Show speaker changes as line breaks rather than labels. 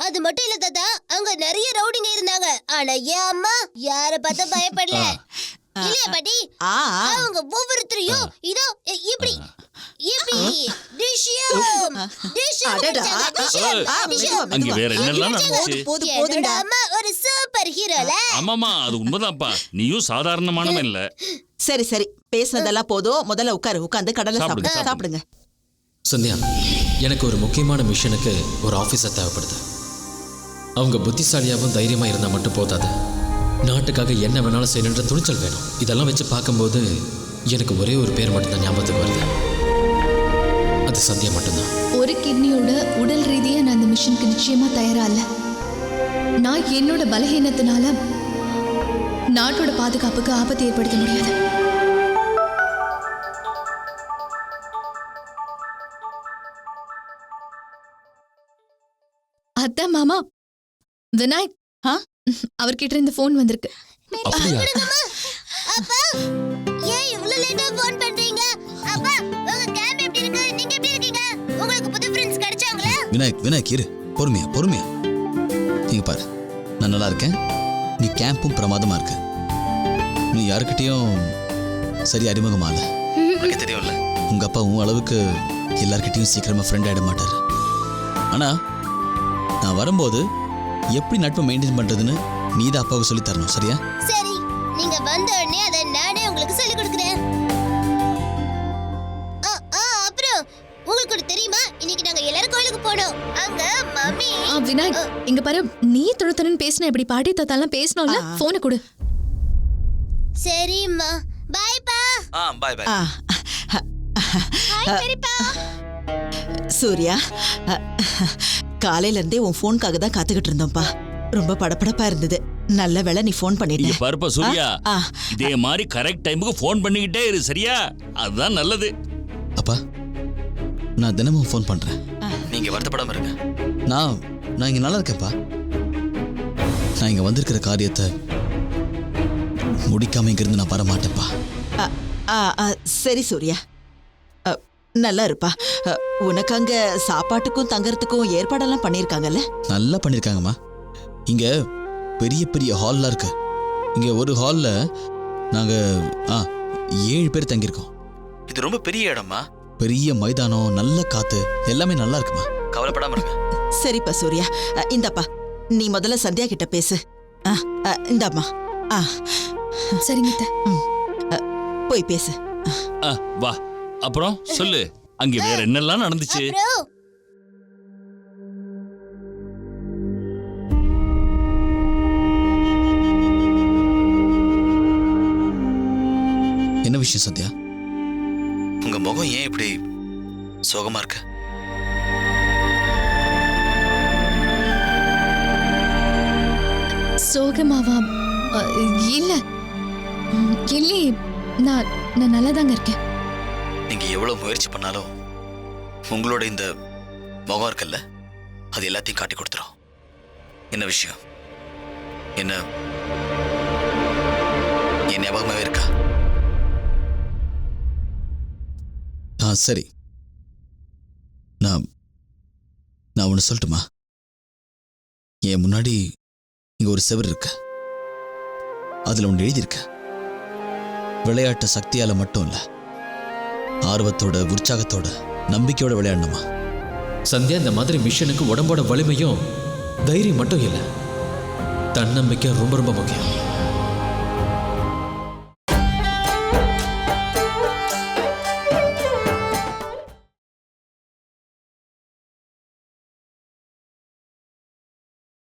அது மட்டும் இல்ல தாத்தா, அங்க நிறைய ரவுடிங்க இருந்தாங்க. ஆனா என் அம்மா யார பார்த்து பயப்படல. இல்லையா பாட்டி? அவங்க ஒவ்வொருத்தரையும் இதோ இப்படி
அங்க வேற என்னெல்லாம் நடந்துச்சு?
அம்மா ஒரு சூப்பர் ஹீரோல.
ஆமாமா, அது உண்மைதான்ப்பா. நீயும் சாதாரணமானவன் இல்ல.
சரி சரி, பேசுனதெல்லாம் போதும். முதல்ல உட்காந்து கடலை சாப்பிடுங்க.
சந்தியா, எனக்கு ஒரு முக்கியமான மிஷனுக்கு ஒரு ஆஃபீஸர் தேவைப்படுது. அவங்க புத்திசாலியாகவும் தைரியமாக இருந்தால் மட்டும் போதாது, நாட்டுக்காக என்ன வேணாலும் செய்யணுன்ற துணிச்சல் வேணும். இதெல்லாம் வச்சு பார்க்கும்போது எனக்கு ஒரே ஒரு பேர் மட்டும்தான் ஞாபகத்துக்கு வருது. அது சந்தியா மட்டும்தான்.
ஒரு கிட்னியோட உடல் ரீதியாக நான் அந்த மிஷனுக்கு நிச்சயமாக தயாராக இல்லை. நான் என்னோட பலகீனத்தினால நாட்டோட பாதுகாப்புக்கு ஆபத்து ஏற்படுத்த முடியாது. அத்தை மாமா, விநாயக், அவர்கிட்ட இருந்து போன் வந்திருக்கு.
அப்பா, ஏன் இவ்வளவு லேட்டா போன் பண்றீங்க? அப்பா, உங்க கேம் எப்படி இருக்கு? நீங்க எப்படி இருக்கீங்க? உங்களுக்கு புது ஃப்ரெண்ட்ஸ் கிடைச்சாங்களா?
விநாயக் இரு, பொறுமையா. நீங்க பாரு, நான் நல்லா இருக்கேன். நீ கேம்பும் பிரமாதமா இருக்கு. நீ யாருக்கிட்டையும் சரி அறிமுகமா இல்ல. உனக்கு தெரியும்ல, உங்க அப்பா உன் அளவுக்கு எல்லார்கிட்டையும் சீக்கிரமா ஃப்ரெண்ட் ஆயிட மாட்டார். ஆனா நான் வரும்போது எப்படி நட்பை மெயின்டைன் பண்றதுன்னு நீ தான் அப்பாவுக்கு சொல்லி தரணும். சரியா?
சரி, நீங்க வந்த உடனே அதை நானே உங்களுக்கு சொல்லி கொடுக்குறேன். அப்புறம் உங்களுக்கு தெரியுமா, இன்னைக்கு நாங்க எல்லாரும் கோயிலுக்கு போனோம். அங்க மம்மி.
விநாயக், இங்க பாரு, நீ தொடுத்தனன்னு பேசின இப்படி பாட்டி தாத்தாலாம் பேசணும்ல. போனை கொடு.
சரிம்மா, பாய்ப்பா.
பாய்.
ஹாய் பெரியப்பா.
சூர்யா, காலையில இருந்தே உன் போனுக்காக தான் காத்துக்கிட்டு இருந்தோம்ப்பா. ரொம்ப படபடப்பா இருந்தது. நல்ல வேளை நீ போன் பண்ணிட்ட.
பாருப்பா சூர்யா, இதே மாதிரி கரெக்ட் டைமுக்கு போன் பண்ணிக்கிட்டே இரு. சரியா? அதுதான் நல்லது.
அப்பா, நான் தினமும் போன் பண்றேன். நீங்க வருத்தப்படாம இருங்க. நான் இங்க நல்லா இருக்கேன்ப்பா. நான் இங்க வந்திருக்கிற காரியத்தை முடிக்காம இங்கிருந்து நான் வர மாட்டேன்ப்பா.
சரி சூர்யா, நல்லா இருப்பா. உனக்கு அங்க சாப்பாட்டுக்கும் தங்கறதுக்கும் ஏற்பாடெல்லாம் பண்ணிருக்காங்கல்ல?
நல்லா பண்ணிருக்காங்கம்மா. இங்க பெரிய பெரிய ஹால்லாம் இருக்கு. இங்க ஒரு ஹால்ல நாங்க 7 பேர் தங்கியிருக்கோம். இது ரொம்ப பெரிய இடமா, பெரிய மைதானம், நல்ல காத்து, எல்லாமே நல்லா இருக்குமா. கவலைப்படாம இருங்க.
சரிப்பா சூர்யா, இந்தாப்பா, நீ முதல்ல சந்தியா கிட்ட பேசு. இந்தாம்மா.
சரிங்க,
போய் பேசு.
வா, அப்புறம் சொல்லு, அங்க வேற என்னெல்லாம் நடந்துச்சு?
என்ன விஷயம் சத்யா? உங்க முகம் ஏன் இப்படி சோகமா இருக்கு?
சோகமாவா? இல்ல, நான் நல்லா தாங்க இருக்கேன்.
நீங்க எவ்வளவு முயற்சி பண்ணாலும் உங்களோட இந்த முகம் இருக்குல்ல, அது எல்லாத்தையும் காட்டி கொடுத்துரும். என்ன விஷயம்? என்ன என் ஞாபகமாவே இருக்கா? சரி, நான் ஒன்று சொல்லட்டுமா? என் முன்னாடி இங்க ஒரு செவர் இருக்கு. அதுல ஒன்று எழுதியிருக்க. விளையாட்டு சக்தியால மட்டும் இல்ல, ஆர்வத்தோட, உற்சாகத்தோட, நம்பிக்கையோட விளையாடணுமா.
சந்தியா, இந்த மாதிரி மிஷனுக்கு உடம்போட வலிமையும் தைரியம் மட்டும் இல்லை, தன்னம்பிக்கை ரொம்ப ரொம்ப முக்கியம்.